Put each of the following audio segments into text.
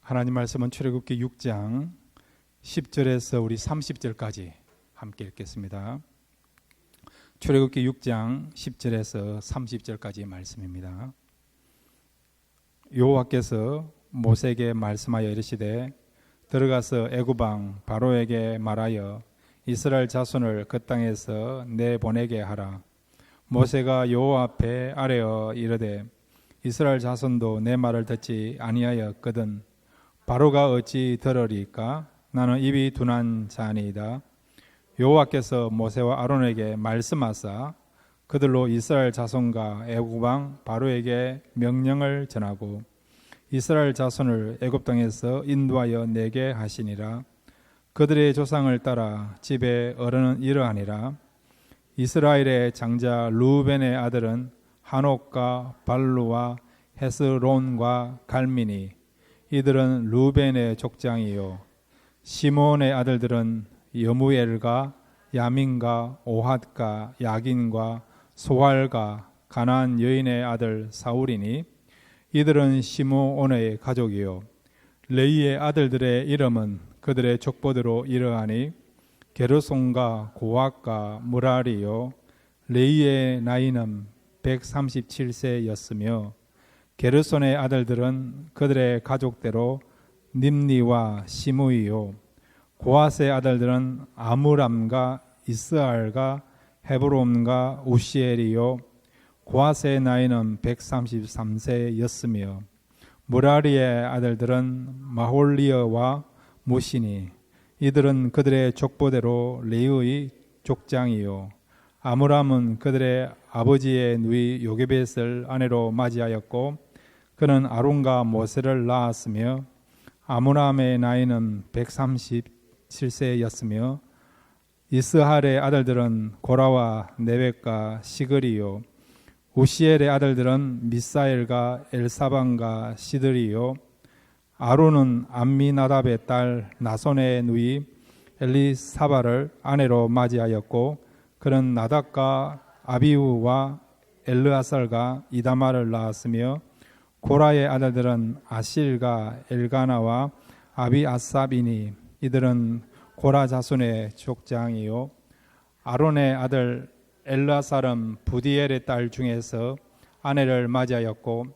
하나님 말씀은 출애굽기 6장 10절에서 우리 30절까지 함께 읽겠습니다. 출애굽기 6장 10절에서 30절까지 말씀입니다. 여호와께서 모세에게 말씀하여 이르시되 들어가서 애굽 왕 바로에게 말하여 이스라엘 자손을 그 땅에서 내보내게 하라. 모세가 여호와 앞에 아뢰어 이르되 이스라엘 자손도 내 말을 듣지 아니하였거든 바로가 어찌 들으리까? 나는 입이 둔한 자니이다. 여호와께서 모세와 아론에게 말씀하사 그들로 이스라엘 자손과 애굽 왕 바로에게 명령을 전하고 이스라엘 자손을 애굽 땅에서 인도하여 내게 하시니라. 그들의 조상을 따라 집에 어른은 이러하니라. 이스라엘의 장자 루벤의 아들은 한옥과 발루와 헤스론과 갈미니 이들은 루벤의 족장이요 시몬의 아들들은 여무엘과 야민과 오핫과 야긴과 소할과 가나안 여인의 아들 사울이니 이들은 시므온의 가족이요 레위의 아들들의 이름은 그들의 족보대로 이러하니 게르손과 고핫과 무라리요 레위의 나이는 137세였으며 게르손의 아들들은 그들의 가족대로 님리와 시므이요 고핫의 아들들은 아므람과 이스알과 헤브론과 우시엘이요 고핫의 나이는 133세였으며 무라리의 아들들은 마홀리어와 무시니 이들은 그들의 족보대로 레위의 족장이요 아므람은 그들의 아버지의 누이 요게벳을 아내로 맞이하였고 그는 아론과 모세를 낳았으며 아므람의 나이는 137세였으며 이스할의 아들들은 고라와 네벡과 시글이요 우시엘의 아들들은 미사엘과 엘사반과 시드리요 아론은 암미나답의 딸 나손의 누이 엘리사바를 아내로 맞이하였고 그는 나답과 아비우와 엘르아살과 이다마를 낳았으며 고라의 아들들은 아실과 엘가나와 아비아삽이니 이들은 고라 자손의 족장이요 아론의 아들 엘르아살은 부디엘의 딸 중에서 아내를 맞이하였고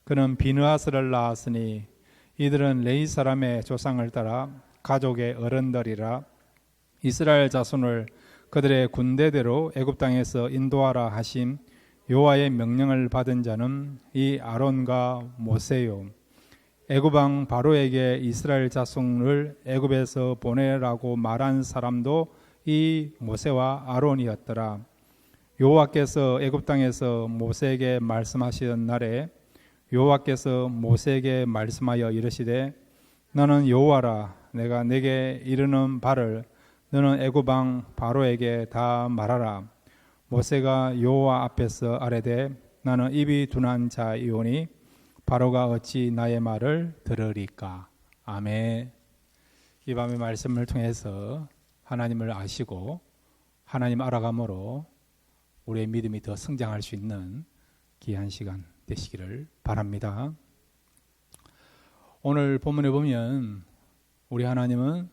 그는 비느하스를 낳았으니 이들은 레위 사람의 조상을 따라 가족의 어른들이라. 이스라엘 자손을 그들의 군대대로 애굽 땅에서 인도하라 하신 여호와의 명령을 받은 자는 이 아론과 모세요. 애굽 왕 바로에게 이스라엘 자손을 애굽에서 보내라고 말한 사람도 이 모세와 아론이었더라. 여호와께서 애굽 땅에서 모세에게 말씀하시던 날에 여호와께서 모세에게 말씀하여 이르시되 너는 여호와라. 내가 내게 이르는 바를 너는 애굽 왕 바로에게 다 말하라. 모세가 여호와 앞에서 아뢰되 나는 입이 둔한 자이오니 바로가 어찌 나의 말을 들으리까. 아멘. 이 밤의 말씀을 통해서 하나님을 아시고 하나님 알아감으로 우리의 믿음이 더 성장할 수 있는 귀한 시간 되시기를 바랍니다. 오늘 본문에 보면 우리 하나님은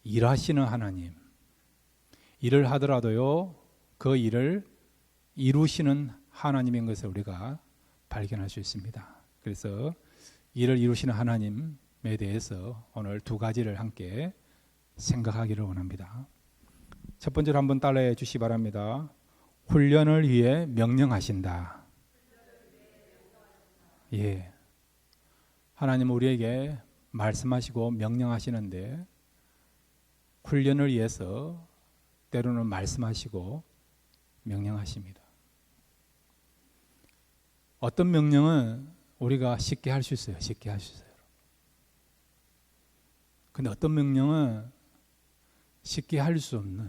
일하시는 하나님, 일을 하더라도요 그 일을 이루시는 하나님인 것을 우리가 발견할 수 있습니다. 그래서 일을 이루시는 하나님에 대해서 오늘 두 가지를 함께 생각하기를 원합니다. 첫 번째로 한번 따라해 주시기 바랍니다. 훈련을 위해 명령하신다. 예, 하나님은 우리에게 말씀하시고 명령하시는데 훈련을 위해서 때로는 말씀하시고 명령하십니다. 어떤 명령은 우리가 쉽게 할 수 있어요. 쉽게 할 수 있어요. 근데 어떤 명령은 쉽게 할 수 없는,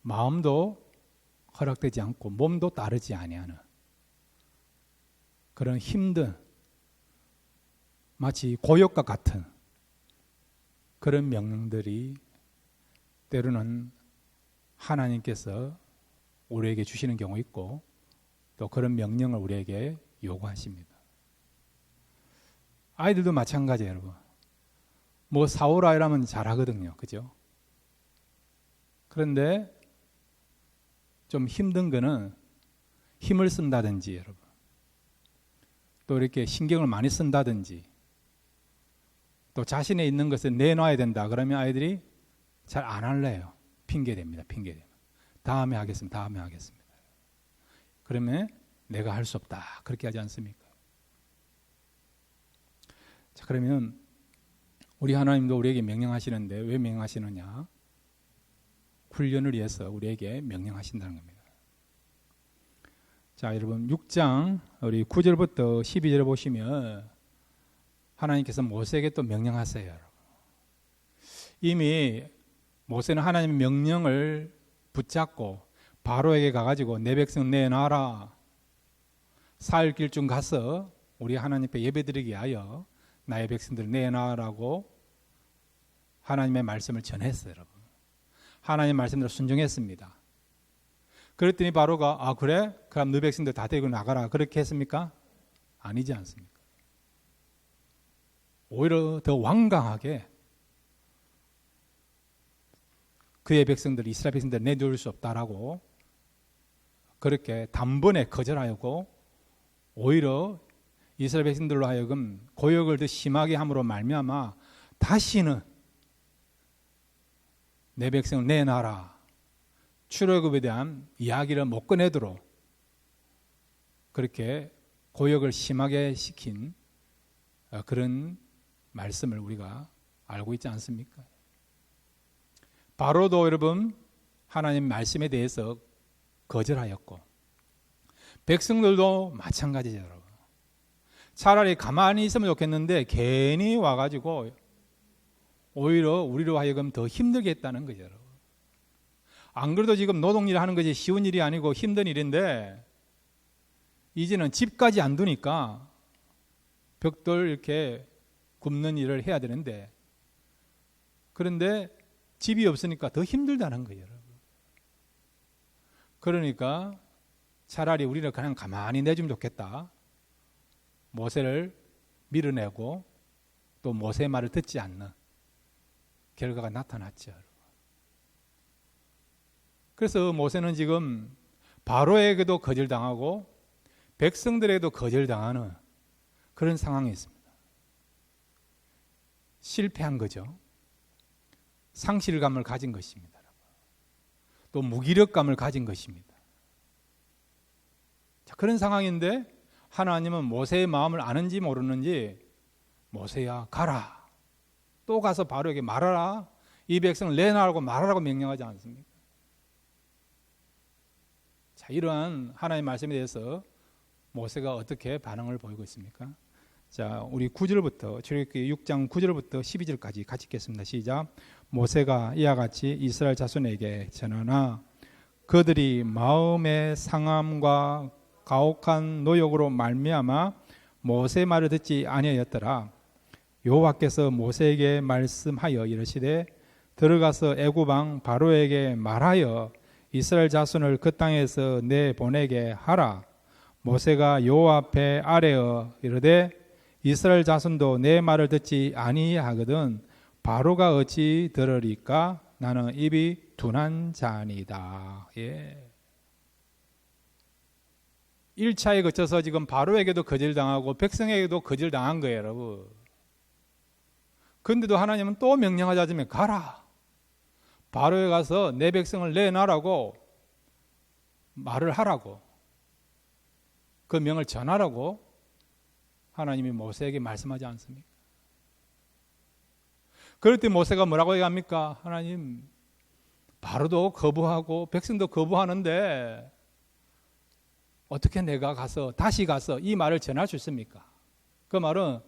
마음도 허락되지 않고 몸도 따르지 아니하는 그런 힘든, 마치 고역과 같은 그런 명령들이 때로는 하나님께서 우리에게 주시는 경우 있고 또 그런 명령을 우리에게 요구하십니다. 아이들도 마찬가지예요, 여러분. 뭐 사오라 이러면 잘하거든요. 그죠? 그런데 좀 힘든 거는 힘을 쓴다든지 여러분. 또 이렇게 신경을 많이 쓴다든지 또 자신에 있는 것을 내놔야 된다. 그러면 아이들이 잘 안 할래요. 핑계댑니다. 핑계대요. 다음에 하겠습니다. 다음에 하겠습니다. 그러면 내가 할 수 없다. 그렇게 하지 않습니까? 자, 그러면 우리 하나님도 우리에게 명령하시는데 왜 명령하시느냐? 훈련을 위해서 우리에게 명령하신다는 겁니다. 자, 여러분 6장 우리 9절부터 12절을 보시면 하나님께서 모세에게 또 명령하세요. 여러분. 이미 모세는 하나님의 명령을 붙잡고 바로에게 가가지고 내 백성 내놔라. 사흘 길쯤 가서 우리 하나님께 예배드리게 하여 나의 백성들 내놔라고 하나님의 말씀을 전했어요. 여러분. 하나님의 말씀대로 순종했습니다. 그랬더니 바로가 아 그래? 그럼 너 백성들 다 데리고 나가라. 그렇게 했습니까? 아니지 않습니까? 오히려 더 완강하게 그의 백성들 이스라엘 백성들 내놓을 수 없다라고 그렇게 단번에 거절하였고 오히려 이스라엘 백성들로 하여금 고역을 더 심하게 함으로 말미암아 다시는 내 백성을 내놔라. 출애굽에 대한 이야기를 못 꺼내도록 그렇게 고역을 심하게 시킨 그런 말씀을 우리가 알고 있지 않습니까? 바로도 여러분 하나님 말씀에 대해서 거절하였고 백성들도 마찬가지죠. 여러분. 차라리 가만히 있으면 좋겠는데 괜히 와가지고 오히려 우리로 하여금 더 힘들게 했다는 거죠. 여러분. 안 그래도 지금 노동일 하는 것이 쉬운 일이 아니고 힘든 일인데 이제는 집까지 안 두니까 벽돌 이렇게 굽는 일을 해야 되는데 그런데 집이 없으니까 더 힘들다는 거예요. 여러분. 그러니까 차라리 우리는 그냥 가만히 내주면 좋겠다. 모세를 밀어내고 또 모세의 말을 듣지 않는 결과가 나타났죠. 그래서 모세는 지금 바로에게도 거절당하고 백성들에게도 거절당하는 그런 상황이 있습니다. 실패한 거죠. 상실감을 가진 것입니다. 또 무기력감을 가진 것입니다. 자, 그런 상황인데 하나님은 모세의 마음을 아는지 모르는지 모세야 가라. 또 가서 바로에게 말하라. 이 백성을 내놔라고 말하라고 명령하지 않습니까? 자, 이러한 하나님의 말씀에 대해서 모세가 어떻게 반응을 보이고 있습니까? 자, 우리 9절부터 출애굽기 6장 9절부터 12절까지 같이 읽겠습니다. 시작. 모세가 이와 같이 이스라엘 자손에게 전하나 그들이 마음의 상함과 가혹한 노역으로 말미암아 모세 말을 듣지 아니하였더라. 여호와께서 모세에게 말씀하여 이르시되 들어가서 애굽 왕 바로에게 말하여 이스라엘 자손을 그 땅에서 내보내게 하라. 모세가 여호와 앞에 아뢰어 이르되 이스라엘 자손도 내 말을 듣지 아니하거든 바로가 어찌 들으리까? 나는 입이 둔한 자니이다. 예. 1차에 거쳐서 지금 바로에게도 거절당하고 백성에게도 거절당한 거예요, 여러분. 그런데도 하나님은 또 명령하자면 가라. 바로에 가서 내 백성을 내놔라고 말을 하라고 그 명을 전하라고 하나님이 모세에게 말씀하지 않습니까? 그럴 때 모세가 뭐라고 얘기합니까? 하나님, 바로도 거부하고 백성도 거부하는데 어떻게 내가 다시 가서 이 말을 전할 수 있습니까? 그 말은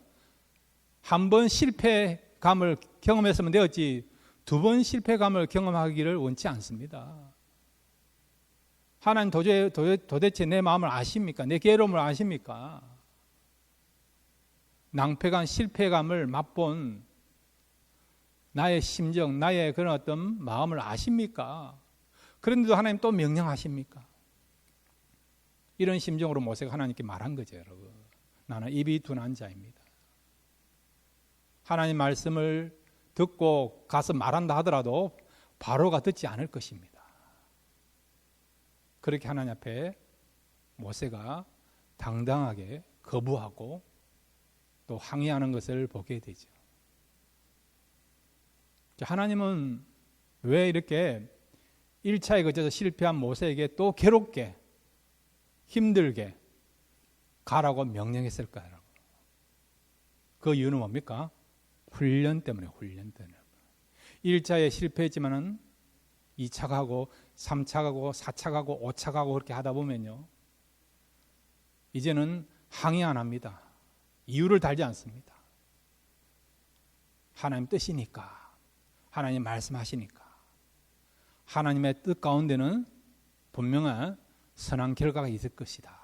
한 번 실패감을 경험했으면 되었지 두 번 실패감을 경험하기를 원치 않습니다. 하나님 도대체 내 마음을 아십니까? 내 괴로움을 아십니까? 낭패감, 실패감을 맛본 나의 심정, 나의 그런 어떤 마음을 아십니까? 그런데도 하나님 또 명령하십니까? 이런 심정으로 모세가 하나님께 말한 거죠, 여러분. 나는 입이 둔한 자입니다. 하나님 말씀을 듣고 가서 말한다 하더라도 바로가 듣지 않을 것입니다. 그렇게 하나님 앞에 모세가 당당하게 거부하고 또 항의하는 것을 보게 되죠. 하나님은 왜 이렇게 1차에 거쳐서 실패한 모세에게 또 괴롭게 힘들게 가라고 명령했을까요? 그 이유는 뭡니까? 훈련 때문에. 1차에 실패했지만은 2차 가고 3차 가고 4차 가고 5차 가고 그렇게 하다 보면요, 이제는 항의 안 합니다. 이유를 달지 않습니다. 하나님 뜻이니까, 하나님 말씀하시니까, 하나님의 뜻 가운데는 분명한 선한 결과가 있을 것이다.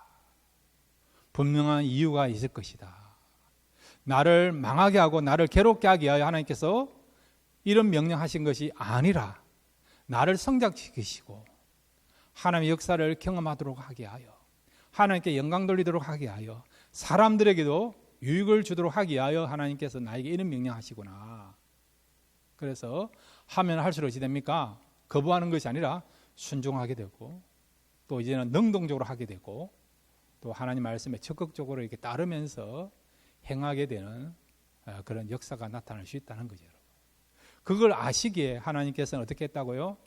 분명한 이유가 있을 것이다. 나를 망하게 하고 나를 괴롭게 하기 위하여 하나님께서 이런 명령하신 것이 아니라 나를 성장시키시고 하나님의 역사를 경험하도록 하게 하여, 하나님께 영광 돌리도록 하게 하여, 사람들에게도 유익을 주도록 하게 하여 하나님께서 나에게 이런 명령하시구나. 그래서 하면 할수록 어찌 됩니까? 거부하는 것이 아니라 순종하게 되고, 또 이제는 능동적으로 하게 되고, 또 하나님 말씀에 적극적으로 이렇게 따르면서 행하게 되는 그런 역사가 나타날 수 있다는 거죠. 그걸 아시기에 하나님께서는 어떻게 했다고요?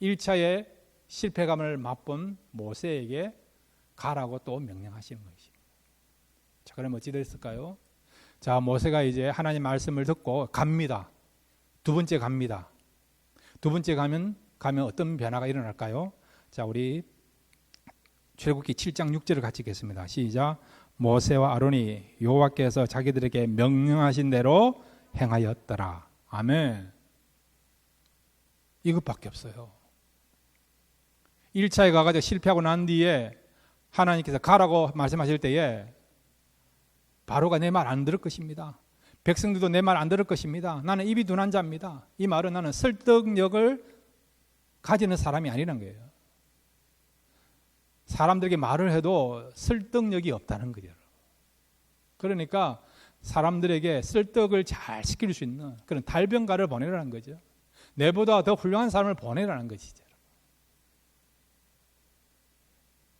1차의 실패감을 맛본 모세에게 가라고 또 명령하시는 것입니다. 자, 그럼 어찌 됐을까요? 자, 모세가 이제 하나님 말씀을 듣고 갑니다. 두 번째 갑니다. 두 번째 가면 어떤 변화가 일어날까요? 자, 우리 출애굽기 7장 6절을 같이 읽겠습니다. 시작. 모세와 아론이 여호와께서 자기들에게 명령하신 대로 행하였더라. 아멘. 이것밖에 없어요. 1차에 가가지고 실패하고 난 뒤에 하나님께서 가라고 말씀하실 때에 바로가 내 말 안 들을 것입니다. 백성들도 내 말 안 들을 것입니다. 나는 입이 둔한 자입니다. 이 말은 나는 설득력을 가지는 사람이 아니라는 거예요. 사람들에게 말을 해도 설득력이 없다는 거죠. 그러니까 사람들에게 설득을 잘 시킬 수 있는 그런 달변가를 보내라는 거죠. 내보다 더 훌륭한 사람을 보내라는 것이죠.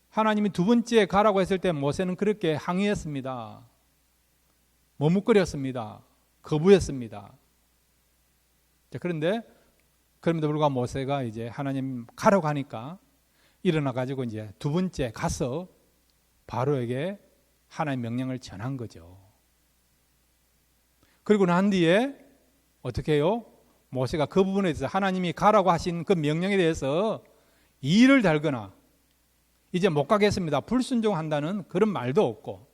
하나님이 두 번째 가라고 했을 때 모세는 그렇게 항의했습니다. 머뭇거렸습니다. 거부했습니다. 그런데 그럼에도 불구하고 모세가 이제 하나님 가라고 하니까 일어나 가지고 이제 두 번째 가서 바로에게 하나님의 명령을 전한 거죠. 그리고 난 뒤에 어떻게 해요? 모세가 그 부분에 대해서 하나님이 가라고 하신 그 명령에 대해서 이의를 달거나 이제 못 가겠습니다, 불순종한다는 그런 말도 없고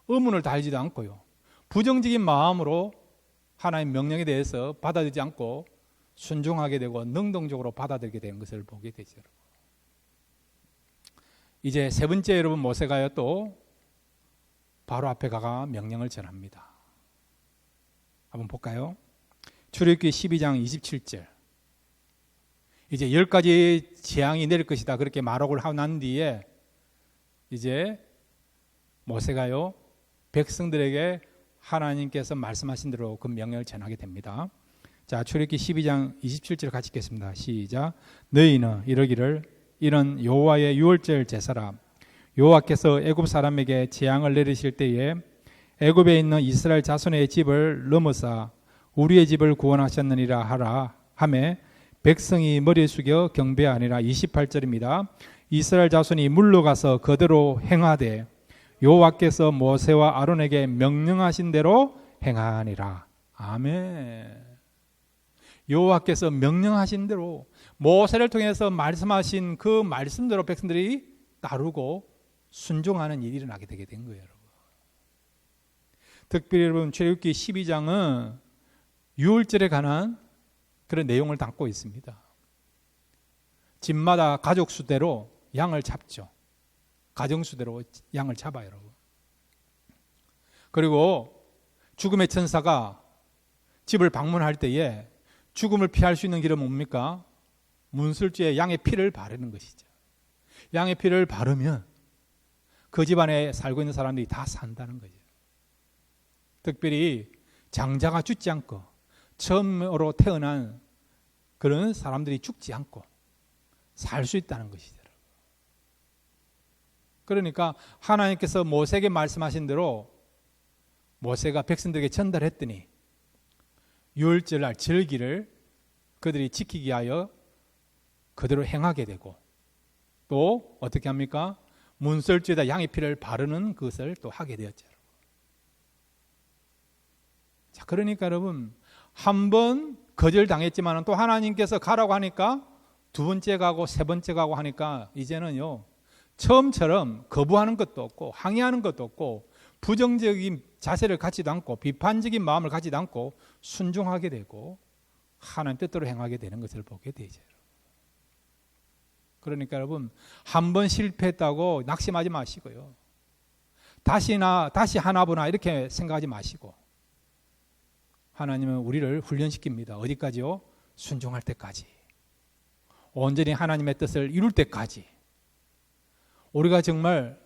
의문을 달지도 않고요, 부정적인 마음으로 하나님의 명령에 대해서 받아들이지 않고 순종하게 되고 능동적으로 받아들이게 된 것을 보게 되죠. 이제 세 번째 여러분, 모세가요 또 바로 앞에 가가 명령을 전합니다. 한번 볼까요? 출애굽기 12장 27절. 이제 10가지 재앙이 내릴 것이다 그렇게 말하고 하고 난 뒤에 이제 모세가요 백성들에게 하나님께서 말씀하신 대로 그 명령을 전하게 됩니다. 자, 출애굽기 12장 27절 같이 읽겠습니다. 시작. 너희는 이러기를 이는 여호와의 유월절 제사라. 여호와께서 애굽 사람에게 재앙을 내리실 때에 애굽에 있는 이스라엘 자손의 집을 넘어사 우리의 집을 구원하셨느니라 하라 하매 백성이 머리 숙여 경배하니라. 28절입니다. 이스라엘 자손이 물러가서 그대로 행하되 여호와께서 모세와 아론에게 명령하신 대로 행하니라. 아멘. 여호와께서 명령하신 대로 모세를 통해서 말씀하신 그 말씀대로 백성들이 따르고 순종하는 일이 일어나게 되게 된 거예요. 여러분. 특별히 여러분 출애굽기 12장은 유월절에 관한 그런 내용을 담고 있습니다. 집마다 가족 수대로 양을 잡죠. 가정 수대로 양을 잡아요, 여러분. 그리고 죽음의 천사가 집을 방문할 때에 죽음을 피할 수 있는 길은 뭡니까? 문설주에 양의 피를 바르는 것이죠. 양의 피를 바르면 그 집안에 살고 있는 사람들이 다 산다는 거죠. 특별히 장자가 죽지 않고 처음으로 태어난 그런 사람들이 죽지 않고 살 수 있다는 것이죠. 그러니까 하나님께서 모세에게 말씀하신 대로 모세가 백성들에게 전달했더니 유월절날 절기를 그들이 지키기 위하여 그대로 행하게 되고 또 어떻게 합니까? 문설주에다 양의 피를 바르는 것을 또 하게 되었죠. 자, 그러니까 여러분 한 번 거절당했지만 또 하나님께서 가라고 하니까 두 번째 가고 세 번째 가고 하니까 이제는요 처음처럼 거부하는 것도 없고 항의하는 것도 없고 부정적인 자세를 갖지도 않고 비판적인 마음을 갖지도 않고 순종하게 되고 하나님 뜻대로 행하게 되는 것을 보게 되죠. 그러니까 여러분 한 번 실패했다고 낙심하지 마시고요. 다시 하나보나 이렇게 생각하지 마시고 하나님은 우리를 훈련시킵니다. 어디까지요? 순종할 때까지. 온전히 하나님의 뜻을 이룰 때까지. 우리가 정말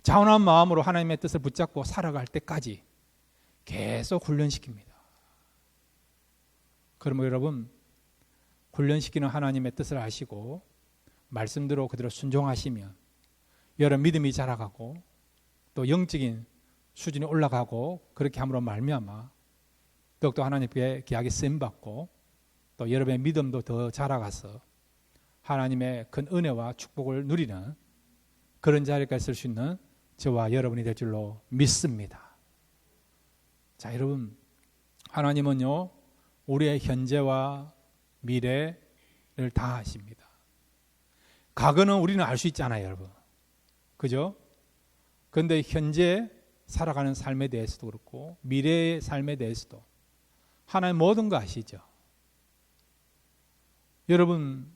자원한 마음으로 하나님의 뜻을 붙잡고 살아갈 때까지 계속 훈련시킵니다. 그러면 여러분 훈련시키는 하나님의 뜻을 아시고 말씀대로 그대로 순종하시면 여러분 믿음이 자라가고 또 영적인 수준이 올라가고 그렇게 함으로 말미암아 더욱더 하나님께 귀하게 쓰임받고 또 여러분의 믿음도 더 자라가서 하나님의 큰 은혜와 축복을 누리는 그런 자리까지 쓸 수 있는 저와 여러분이 될 줄로 믿습니다. 자, 여러분 하나님은요 우리의 현재와 미래를 다 아십니다. 과거는 우리는 알 수 있잖아요, 여러분. 그죠? 그런데 현재 살아가는 삶에 대해서도 그렇고 미래의 삶에 대해서도 하나님 모든 거 아시죠? 여러분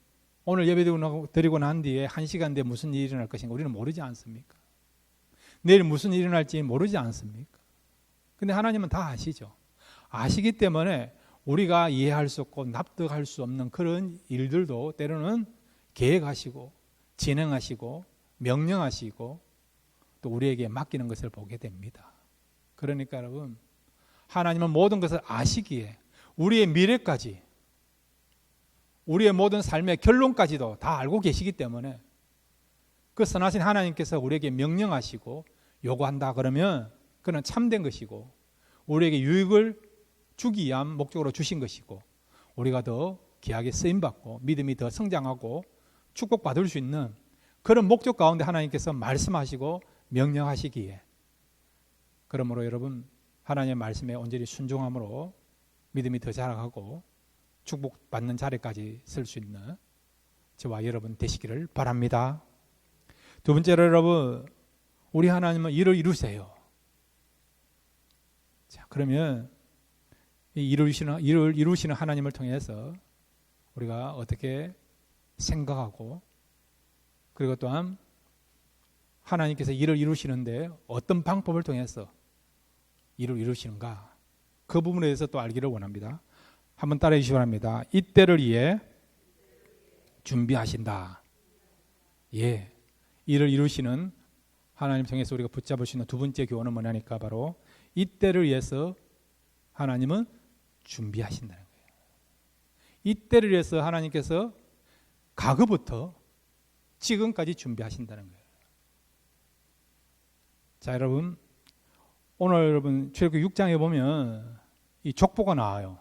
오늘 예배 드리고 난 뒤에 1시간 뒤에 무슨 일이 일어날 것인가 우리는 모르지 않습니까? 내일 무슨 일이 일어날지 모르지 않습니까? 근데 하나님은 다 아시죠? 아시기 때문에 우리가 이해할 수 없고 납득할 수 없는 그런 일들도 때로는 계획하시고 진행하시고 명령하시고 또 우리에게 맡기는 것을 보게 됩니다. 그러니까 여러분 하나님은 모든 것을 아시기에 우리의 미래까지 우리의 모든 삶의 결론까지도 다 알고 계시기 때문에 그 선하신 하나님께서 우리에게 명령하시고 요구한다 그러면 그는 참된 것이고 우리에게 유익을 주기 위한 목적으로 주신 것이고 우리가 더 귀하게 쓰임받고 믿음이 더 성장하고 축복받을 수 있는 그런 목적 가운데 하나님께서 말씀하시고 명령하시기에 그러므로 여러분 하나님의 말씀에 온전히 순종함으로 믿음이 더 자라가고 축복받는 자리까지 설 수 있는 저와 여러분 되시기를 바랍니다. 두 번째로 여러분 우리 하나님은 일을 이루세요. 자, 그러면 이 일을 이루시는 하나님을 통해서 우리가 어떻게 생각하고 그리고 또한 하나님께서 일을 이루시는데 어떤 방법을 통해서 일을 이루시는가 그 부분에 대해서 또 알기를 원합니다. 한번 따라해 주시기 바랍니다. 이때를 위해 준비하신다. 예, 일을 이루시는 하나님 통해서 우리가 붙잡을 수 있는 두 번째 교훈은 뭐냐니까 바로 이때를 위해서 하나님은 준비하신다는 거예요. 이때를 위해서 하나님께서 과거부터 지금까지 준비하신다는 거예요. 자, 여러분 오늘 여러분 출애굽기 6장에 보면 이 족보가 나와요.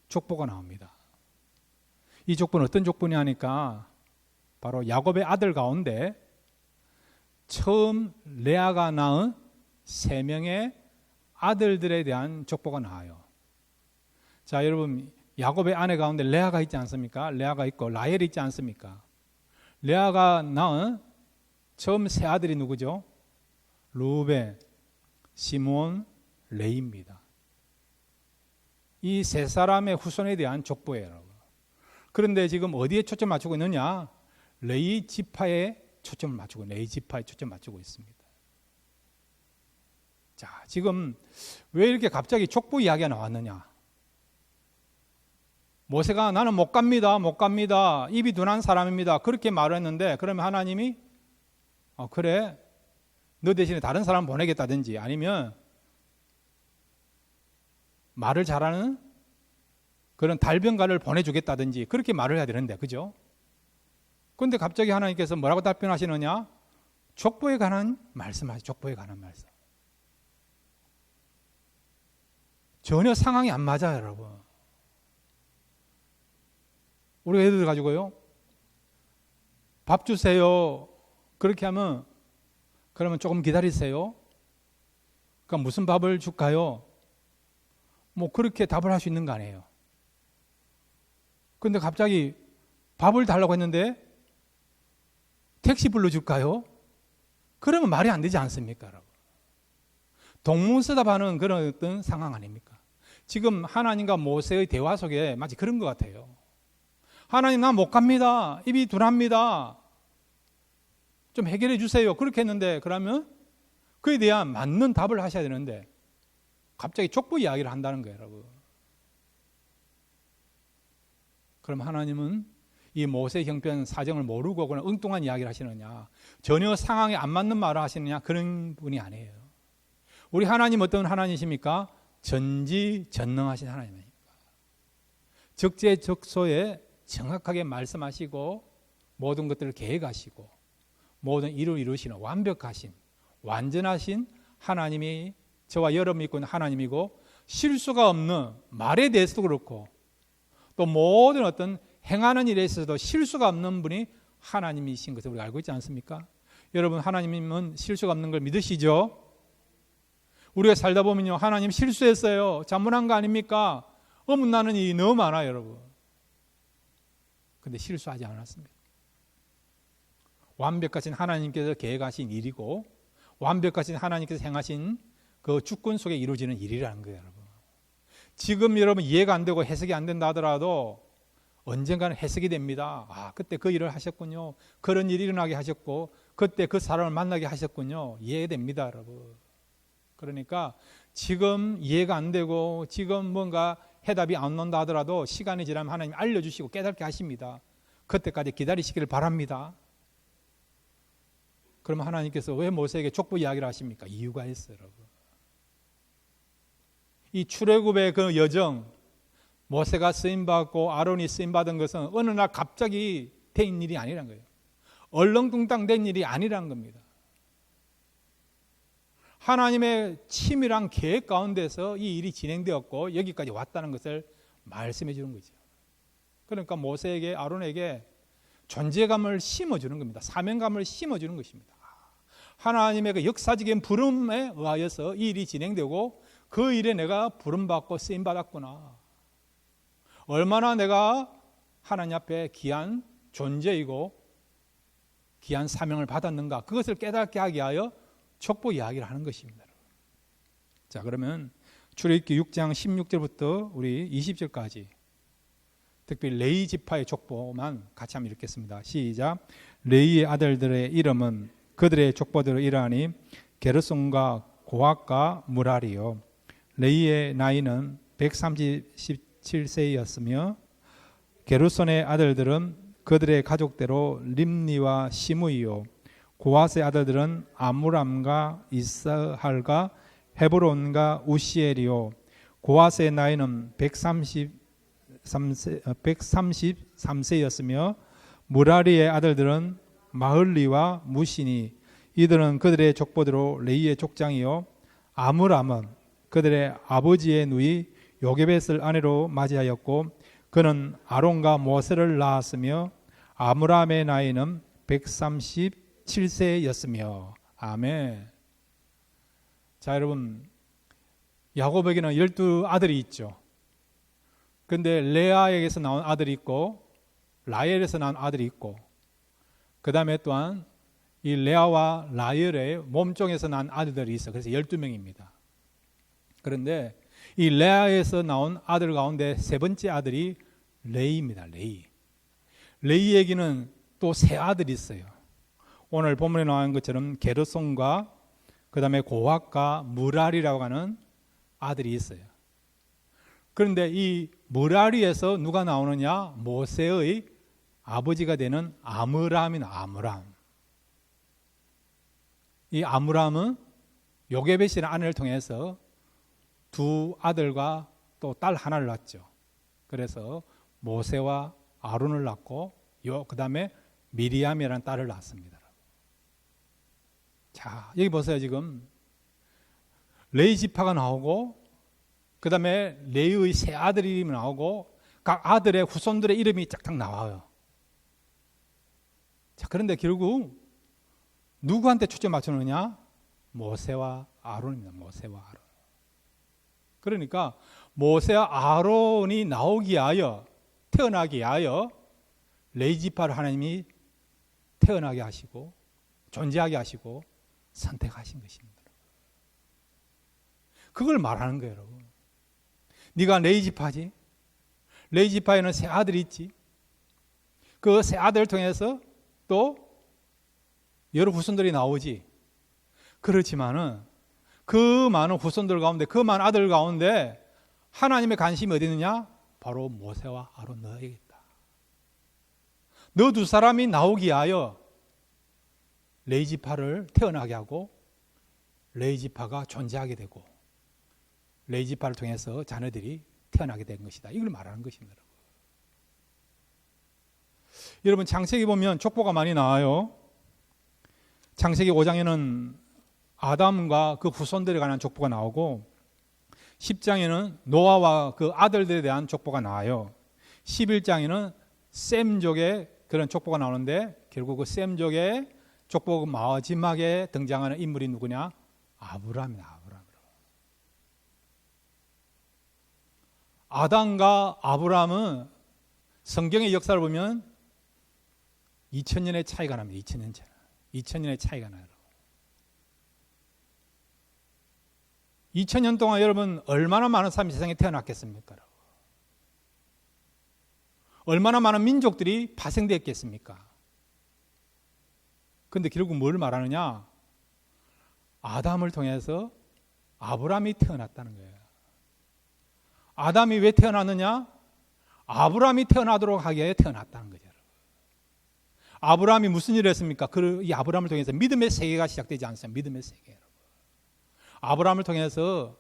족보가 나옵니다. 이 족보는 어떤 족보냐 하니까 바로 야곱의 아들 가운데 처음 레아가 낳은 3명의 아들들에 대한 족보가 나와요. 자, 여러분 야곱의 아내 가운데 레아가 있지 않습니까? 레아가 있고 라헬이 있지 않습니까? 레아가 낳은 처음 세 아들이 누구죠? 루벤, 시몬, 레이입니다. 이 세 사람의 후손에 대한 족보예요. 그런데 지금 어디에 초점 맞추고 있느냐? 레이 지파에 초점을 맞추고 레이 지파에 초점 맞추고 있습니다. 자, 지금 왜 이렇게 갑자기 족보 이야기가 나왔느냐? 모세가 나는 못 갑니다. 입이 둔한 사람입니다. 그렇게 말했는데 그러면 하나님이 그래 너 대신에 다른 사람 보내겠다든지 아니면 말을 잘하는 그런 달변가를 보내주겠다든지 그렇게 말을 해야 되는데, 그죠? 그런데 갑자기 하나님께서 뭐라고 답변하시느냐? 족보에 관한 말씀하시. 족보에 관한 말씀. 전혀 상황이 안 맞아요, 여러분. 우리 애들 가지고요, 밥 주세요. 그렇게 하면, 그러면 조금 기다리세요. 그러니까 무슨 밥을 줄까요? 뭐 그렇게 답을 할 수 있는 거 아니에요. 근데 갑자기 밥을 달라고 했는데 택시 불러줄까요? 그러면 말이 안 되지 않습니까, 여러분? 동문서답하는 그런 어떤 상황 아닙니까? 지금 하나님과 모세의 대화 속에 마치 그런 것 같아요. 하나님, 나 못 갑니다. 입이 둔합니다. 좀 해결해 주세요. 그렇게 했는데, 그러면 그에 대한 맞는 답을 하셔야 되는데 갑자기 족보 이야기를 한다는 거예요, 여러분. 그럼 하나님은 이 모세 형편 사정을 모르고 그냥 엉뚱한 이야기를 하시느냐, 전혀 상황에 안 맞는 말을 하시느냐, 그런 분이 아니에요. 우리 하나님 어떤 하나님이십니까? 전지전능하신 하나님입니다. 적재적소에 정확하게 말씀하시고 모든 것들을 계획하시고 모든 일을 이루시는 완벽하신 완전하신 하나님이 저와 여러분 믿고 있는 하나님이고, 실수가 없는 말에 대해서도 그렇고 또 모든 어떤 행하는 일에 있어서도 실수가 없는 분이 하나님이신 것을 우리가 알고 있지 않습니까? 여러분, 하나님은 실수가 없는 걸 믿으시죠? 우리가 살다 보면요, 하나님 실수했어요, 잘못한 거 아닙니까? 어긋나는 일이 너무 많아요, 여러분. 근데 실수하지 않았습니다. 완벽하신 하나님께서 계획하신 일이고 완벽하신 하나님께서 행하신 그 주권 속에 이루어지는 일이라는 거예요, 여러분. 지금 여러분 이해가 안 되고 해석이 안 된다 하더라도 언젠가는 해석이 됩니다. 아, 그때 그 일을 하셨군요. 그런 일이 일어나게 하셨고 그때 그 사람을 만나게 하셨군요. 이해됩니다, 여러분. 그러니까 지금 이해가 안 되고 지금 뭔가 해답이 안 온다 하더라도 시간이 지나면 하나님 알려주시고 깨닫게 하십니다. 그때까지 기다리시기를 바랍니다. 그러면 하나님께서 왜 모세에게 족보 이야기를 하십니까? 이유가 있어요, 여러분. 이 출애굽의 그 여정, 모세가 쓰임받고 아론이 쓰임받은 것은 어느 날 갑자기 된 일이 아니란 거예요. 얼렁뚱땅 된 일이 아니란 겁니다. 하나님의 치밀한 계획 가운데서 이 일이 진행되었고 여기까지 왔다는 것을 말씀해 주는 거죠. 그러니까 모세에게, 아론에게 존재감을 심어주는 겁니다. 사명감을 심어주는 것입니다. 하나님의 그 역사적인 부름에 의하여서 이 일이 진행되고 그 일에 내가 부름받고 쓰임받았구나. 얼마나 내가 하나님 앞에 귀한 존재이고 귀한 사명을 받았는가, 그것을 깨닫게 하기 위하여 족보 이야기를 하는 것입니다. 자, 그러면 출애굽기 6장 16절부터 우리 20절까지 특별히 레위 지파의 족보만 같이 한번 읽겠습니다. 시작. 레위의 아들들의 이름은 그들의 족보대로 이러하니 게르손과 고핫과 무라리요. 레위의 나이는 137세였으며 게르손의 아들들은 그들의 가족대로 림니와 시므이요. 고핫의 아들들은 아므람과 이스할과 헤브론과 우시엘이요. 고핫의 나이는 133세였으며 무라리의 아들들은 마흘리와 무시니 이들은 그들의 족보대로 레위의 족장이요. 아므람은 그들의 아버지의 누이 요게벳을 아내로 맞이하였고 그는 아론과 모세를 낳았으며 아므람의 나이는 137세였으며. 아멘. 자, 여러분, 야곱에게는 12아들이 있죠. 그런데 레아에게서 나온 아들이 있고 라헬에서 나온 아들이 있고 그 다음에 또한 이 레아와 라헬의 몸종에서 난 아들들이 있어. 그래서 12명입니다. 그런데 이 레아에서 나온 아들 가운데 세 번째 아들이 레이입니다. 레이에게는 또 세 아들이 있어요. 오늘 본문에 나온 것처럼 게르손과 그 다음에 고핫과 무라리라고 하는 아들이 있어요. 그런데 이 무라리에서 누가 나오느냐? 모세의 아버지가 되는 아므람이나 아므람. 이 아므람은 요게벳이라는 아내를 통해서 두 아들과 또 딸 하나를 낳았죠. 그래서 모세와 아론을 낳고 그 다음에 미리암이라는 딸을 낳았습니다. 자, 여기 보세요. 지금 레위 지파가 나오고 그 다음에 레위의 세 아들 이름이 나오고 각 아들의 후손들의 이름이 쫙쫙 나와요. 자, 그런데 결국 누구한테 초점 맞추느냐? 모세와 아론입니다. 모세와 아론. 그러니까 모세와 아론이 나오기 위하여, 태어나기 위하여 레위 지파를 하나님이 태어나게 하시고 존재하게 하시고 선택하신 것입니다. 그걸 말하는 거예요, 여러분. 네가 레위 지파지? 레위 지파에는 세 아들이 있지. 그 세 아들을 통해서 또 여러 후손들이 나오지. 그렇지만은 그 많은 후손들 가운데, 그 많은 아들 가운데 하나님의 관심이 어디 있느냐? 바로 모세와 아론 너에게 있다. 너 두 사람이 나오기 위하여 레위 지파를 태어나게 하고 레위 지파가 존재하게 되고 레위 지파를 통해서 자녀들이 태어나게 된 것이다. 이걸 말하는 것입니다. 여러분, 창세기 보면 족보가 많이 나와요. 창세기 5장에는 아담과 그 후손들에 관한 족보가 나오고 10장에는 노아와 그 아들들에 대한 족보가 나와요. 11장에는 셈족의 그런 족보가 나오는데 결국 그 셈족의 족보 마지막에 등장하는 인물이 누구냐? 아브라함이다. 아담과 아브라함은 성경의 역사를 보면 2000년의 차이가 납니다. 2000년의 차이가 나요. 2000년 동안 여러분 얼마나 많은 사람이 세상에 태어났겠습니까? 얼마나 많은 민족들이 파생되었겠습니까? 그런데 결국 뭘 말하느냐? 아담을 통해서 아브라함이 태어났다는 거예요. 아담이 왜 태어났느냐? 아브라함이 태어나도록 하기 위해 태어났다는 거죠. 아브라함이 무슨 일을 했습니까? 이 아브라함을 통해서 믿음의 세계가 시작되지 않습니까? 믿음의 세계. 아브라함을 통해서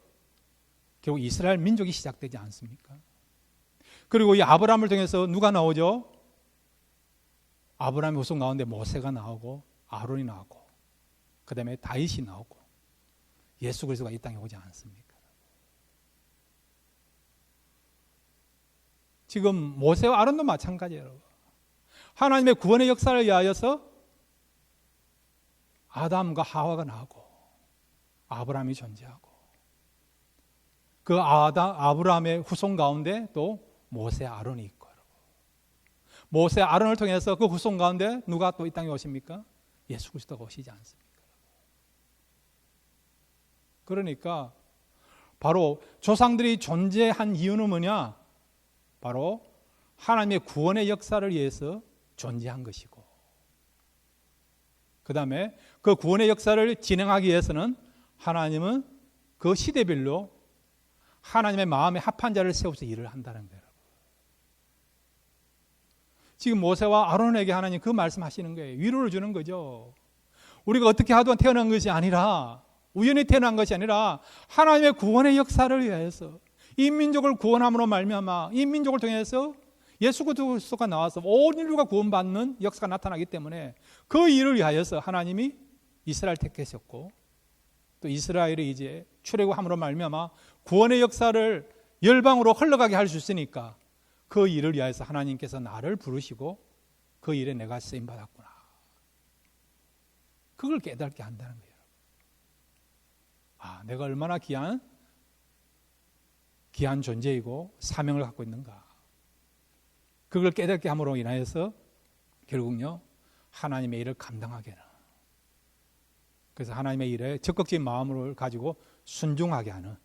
결국 이스라엘 민족이 시작되지 않습니까? 그리고 이 아브라함을 통해서 누가 나오죠? 아브라함의 후손 가운데 모세가 나오고 아론이 나오고 그 다음에 다윗이 나오고 예수 그리스도가 이 땅에 오지 않습니까? 지금 모세와 아론도 마찬가지예요. 하나님의 구원의 역사를 위하여서 아담과 하와가 나오고 아브라함이 존재하고 그 아브라함의 후손 가운데 또 모세 아론이 있고 모세 아론을 통해서 그 후손 가운데 누가 또 이 땅에 오십니까? 예수 그리스도가 오시지 않습니까? 그러니까 바로 조상들이 존재한 이유는 뭐냐? 바로 하나님의 구원의 역사를 위해서 존재한 것이고 그 다음에 그 구원의 역사를 진행하기 위해서는 하나님은 그 시대별로 하나님의 마음에 합한 자를 세워서 일을 한다는 거예요. 지금 모세와 아론에게 하나님 그 말씀하시는 거예요. 위로를 주는 거죠. 우리가 어떻게 하든 태어난 것이 아니라 우연히 태어난 것이 아니라 하나님의 구원의 역사를 위해서 이 민족을 구원함으로 말미암아 이 민족을 통해서 예수 그리스도가 나와서 온 인류가 구원받는 역사가 나타나기 때문에 그 일을 위하여서 하나님이 이스라엘 택하셨고 또 이스라엘이 이제 출애굽함으로 말미암아 구원의 역사를 열방으로 흘러가게 할 수 있으니까 그 일을 위하여서 하나님께서 나를 부르시고 그 일에 내가 쓰임 받았구나. 그걸 깨닫게 한다는 거예요. 아, 내가 얼마나 귀한 존재이고 사명을 갖고 있는가. 그걸 깨닫게 함으로 인하여서 결국요 하나님의 일을 감당하게 하는, 그래서 하나님의 일에 적극적인 마음을 가지고 순종하게 하는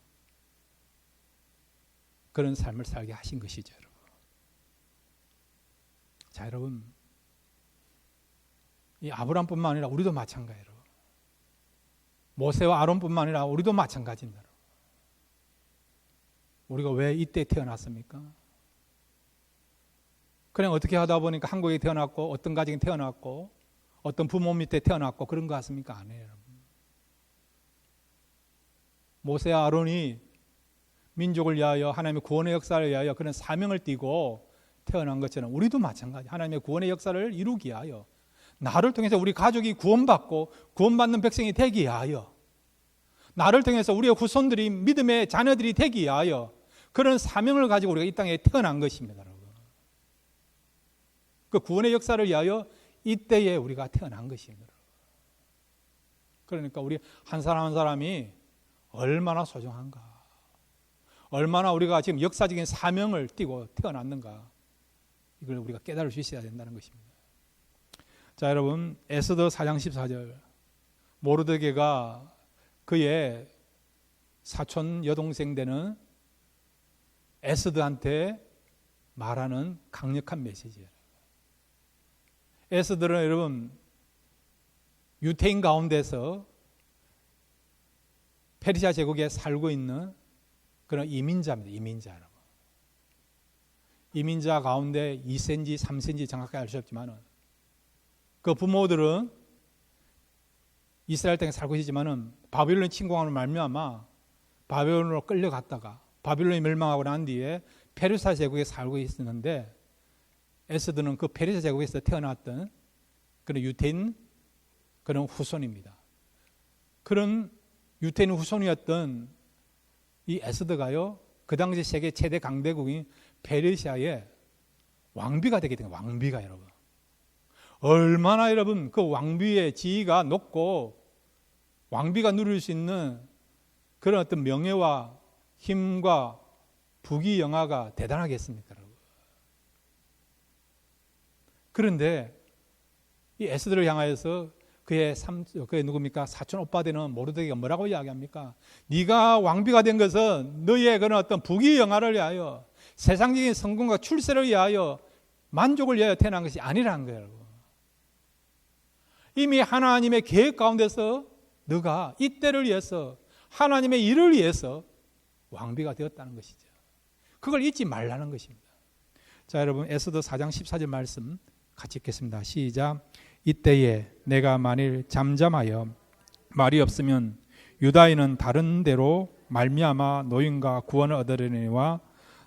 그런 삶을 살게 하신 것이죠. 여러분. 자, 여러분, 이 아브라함뿐만 아니라 우리도 마찬가지예요. 모세와 아론뿐만 아니라 우리도 마찬가지입니다. 우리가 왜 이때 태어났습니까? 그냥 어떻게 하다 보니까 한국에 태어났고 어떤 가정에 태어났고 어떤 부모 밑에 태어났고 그런 거 같습니까? 아니에요. 모세와 아론이 민족을 위하여 하나님의 구원의 역사를 위하여 그런 사명을 띠고 태어난 것처럼 우리도 마찬가지 하나님의 구원의 역사를 이루기 위하여 나를 통해서 우리 가족이 구원받고 구원받는 백성이 되기 위하여 나를 통해서 우리의 후손들이 믿음의 자녀들이 되기 위하여 그런 사명을 가지고 우리가 이 땅에 태어난 것입니다. 여러분. 그 구원의 역사를 위하여 이때에 우리가 태어난 것입니다. 그러니까 우리 한 사람 한 사람이 얼마나 소중한가, 얼마나 우리가 지금 역사적인 사명을 띠고 태어났는가, 이걸 우리가 깨달을 수 있어야 된다는 것입니다. 자, 여러분, 에스더 4장 14절, 모르드게가 그의 사촌 여동생 되는 에스더한테 말하는 강력한 메시지예요. 에스더는 여러분 유태인 가운데서 페르시아 제국에 살고 있는 그런 이민자입니다. 이민자 여러분. 이민자 가운데 2세인지 3세인지 정확하게 알 수 없지만 그 부모들은 이스라엘 땅에 살고 있지만은 바빌론 침공함으로 말미암아 바벨론으로 끌려갔다가 바빌론이 멸망하고 난 뒤에 페르시아 제국에 살고 있었는데 에스더는 그 페르시아 제국에서 태어났던 그런 유태인 그런 후손입니다. 그런 유태인 후손이었던 이 에스더가요, 그 당시 세계 최대 강대국인 페르시아의 왕비가 되게 된 거예요. 왕비가 여러분. 얼마나 여러분 그 왕비의 지위가 높고 왕비가 누릴 수 있는 그런 어떤 명예와 힘과 부귀영화가 대단하겠습니까, 여러분? 그런데 이 에스더를 향하여서 그의 누굽니까? 사촌 오빠 되는 모르드게가 뭐라고 이야기합니까? 네가 왕비가 된 것은 너의 그런 어떤 부귀영화를 위하여 세상적인 성공과 출세를 위하여 만족을 위하여 태어난 것이 아니라는 거예요, 여러분. 이미 하나님의 계획 가운데서 너가 이때를 위해서 하나님의 일을 위해서 왕비가 되었다는 것이죠. 그걸 잊지 말라는 것입니다. 자, 여러분, 에스더 4장 14절 말씀 같이 읽겠습니다. 시작. 이때에 내가 만일 잠잠하여 말이 없으면 유다인은 다른 데로 말미암아 노임과 구원을 얻으려니와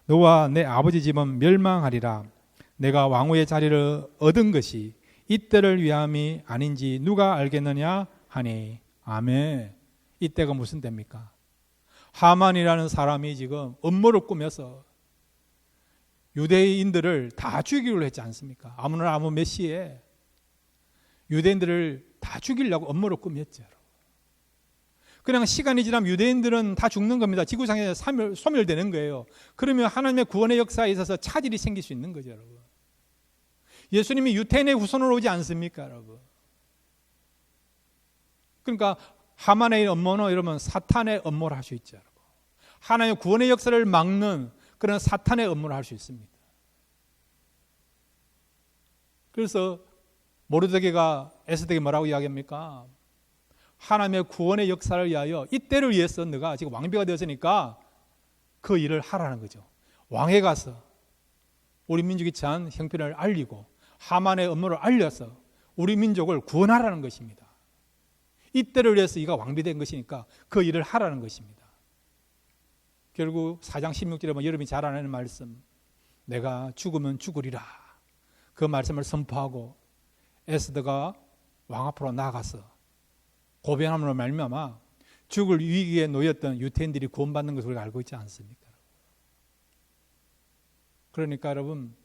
너와 내 아버지 집은 멸망하리라. 내가 왕후의 자리를 얻은 것이 이때를 위함이 아닌지 누가 알겠느냐 하니. 아멘. 이때가 무슨 때입니까? 하만이라는 사람이 지금 음모를 꾸며서 유대인들을 다 죽이기로 했지 않습니까? 아무나 아무 몇 시에 유대인들을 다 죽이려고 음모를 꾸몄죠. 그냥 시간이 지나면 유대인들은 다 죽는 겁니다. 지구상에 소멸되는 거예요. 그러면 하나님의 구원의 역사에 있어서 차질이 생길 수 있는 거죠, 여러분. 예수님이 유태인의 후손으로 오지 않습니까, 여러분? 그러니까 하만의 음모는 여러분 사탄의 음모를 할 수 있죠, 여러분. 하나님의 구원의 역사를 막는 그런 사탄의 음모를 할 수 있습니다. 그래서 모르드게가 에스더에게 뭐라고 이야기합니까? 하나님의 구원의 역사를 위하여 이때를 위해서 너가 지금 왕비가 되었으니까 그 일을 하라는 거죠. 왕에 가서 우리 민족이 처한 형편을 알리고 하만의 음모를 알려서 우리 민족을 구원하라는 것입니다. 이때를 위해서 네가 왕비된 것이니까 그 일을 하라는 것입니다. 결국 4장 16절에 보면 여러분이 잘 아는 말씀, 내가 죽으면 죽으리라, 그 말씀을 선포하고 에스더가 왕 앞으로 나가서 고백함으로 말미암아 죽을 위기에 놓였던 유태인들이 구원받는 것을 우리가 알고 있지 않습니까? 그러니까 여러분,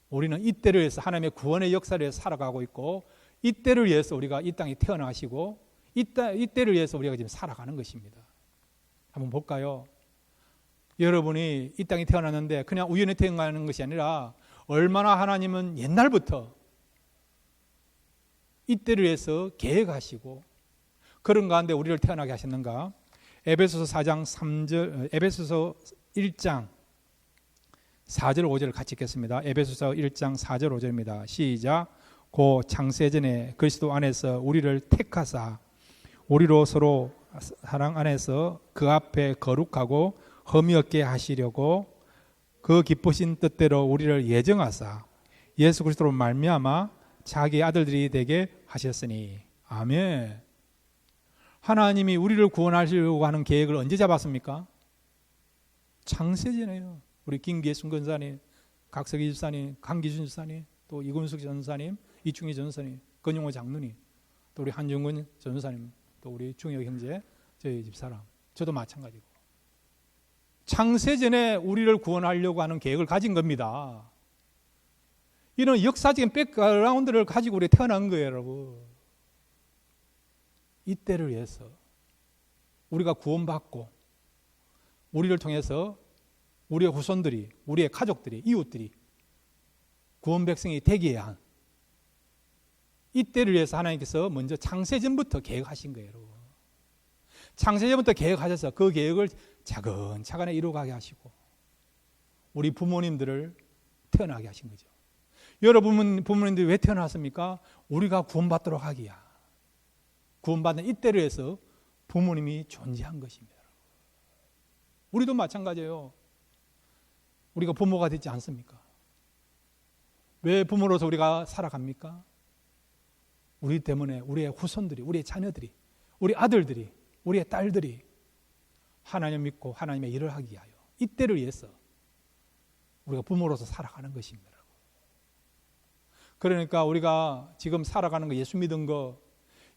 우리는 이때를 위해서 하나님의 구원의 역사를 위해서 살아가고 있고 이때를 위해서 우리가 이 땅에 태어나시고 이때를 위해서 우리가 지금 살아가는 것입니다. 한번 볼까요? 여러분이 이 땅에 태어났는데 그냥 우연히 태어나는 것이 아니라 얼마나 하나님은 옛날부터 이때를 위해서 계획하시고 그런 가운데 우리를 태어나게 하셨는가? 에베소서 4장 3절, 에베소서 1장 4절 5절을 같이 읽겠습니다. 에베소서 1장 4절 5절입니다. 시작. 고 창세전에 그리스도 안에서 우리를 택하사 우리로 서로 사랑 안에서 그 앞에 거룩하고 흠이 없게 하시려고 그 기쁘신 뜻대로 우리를 예정하사 예수 그리스도로 말미암아 자기 아들들이 되게 하셨으니. 아멘. 하나님이 우리를 구원하시려고 하는 계획을 언제 잡았습니까? 창세전에요. 우리 김계순 권사님, 각석희 집사님, 강기준 집사님, 또 이근숙 전사님, 이충희 전사님, 건용호 장로님, 또 우리 한중근 전사님, 또 우리 중혁 형제, 저희 집사람, 저도 마찬가지고. 창세전에 우리를 구원하려고 하는 계획을 가진 겁니다. 이런 역사적인 백그라운드를 가지고 우리 태어난 거예요, 여러분. 이때를 위해서 우리가 구원받고 우리를 통해서 우리의 후손들이, 우리의 가족들이, 이웃들이 구원 백성이 되기에 한 이때를 위해서 하나님께서 먼저 창세전부터 계획하신 거예요, 여러분. 창세전부터 계획하셔서 그 계획을 차근차근 이루어가게 하시고 우리 부모님들을 태어나게 하신 거죠. 여러분 부모님들이 왜 태어났습니까? 우리가 구원받도록 하기야. 구원받는 이때를 위해서 부모님이 존재한 것입니다. 우리도 마찬가지예요. 우리가 부모가 되지 않습니까? 왜 부모로서 우리가 살아갑니까? 우리 때문에 우리의 후손들이, 우리의 자녀들이, 우리 아들들이, 우리의 딸들이 하나님 믿고 하나님의 일을 하기 위하여 이때를 위해서 우리가 부모로서 살아가는 것입니다. 그러니까 우리가 지금 살아가는 거, 예수 믿은 거,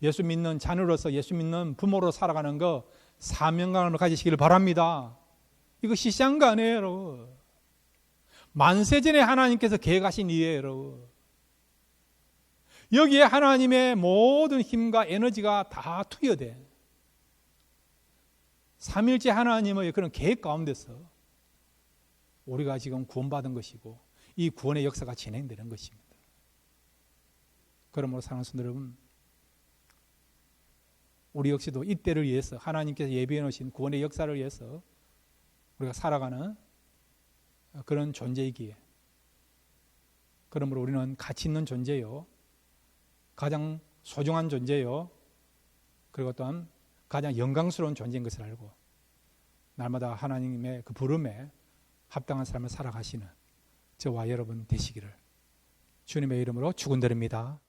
예수 믿는 자녀로서, 예수 믿는 부모로 살아가는 거 사명감을 가지시기를 바랍니다. 이거 시시한 거 아니에요, 여러분. 만세전에 하나님께서 계획하신 일이에요, 여러분. 여기에 하나님의 모든 힘과 에너지가 다 투여돼. 삼일째 하나님의 그런 계획 가운데서 우리가 지금 구원받은 것이고 이 구원의 역사가 진행되는 것입니다. 그러므로 사랑하는 성도 여러분, 우리 역시도 이때를 위해서 하나님께서 예비해 놓으신 구원의 역사를 위해서 우리가 살아가는 그런 존재이기에, 그러므로 우리는 가치 있는 존재요, 가장 소중한 존재요, 그리고 또한 가장 영광스러운 존재인 것을 알고 날마다 하나님의 그 부름에 합당한 삶을 살아가시는 저와 여러분 되시기를 주님의 이름으로 축원드립니다.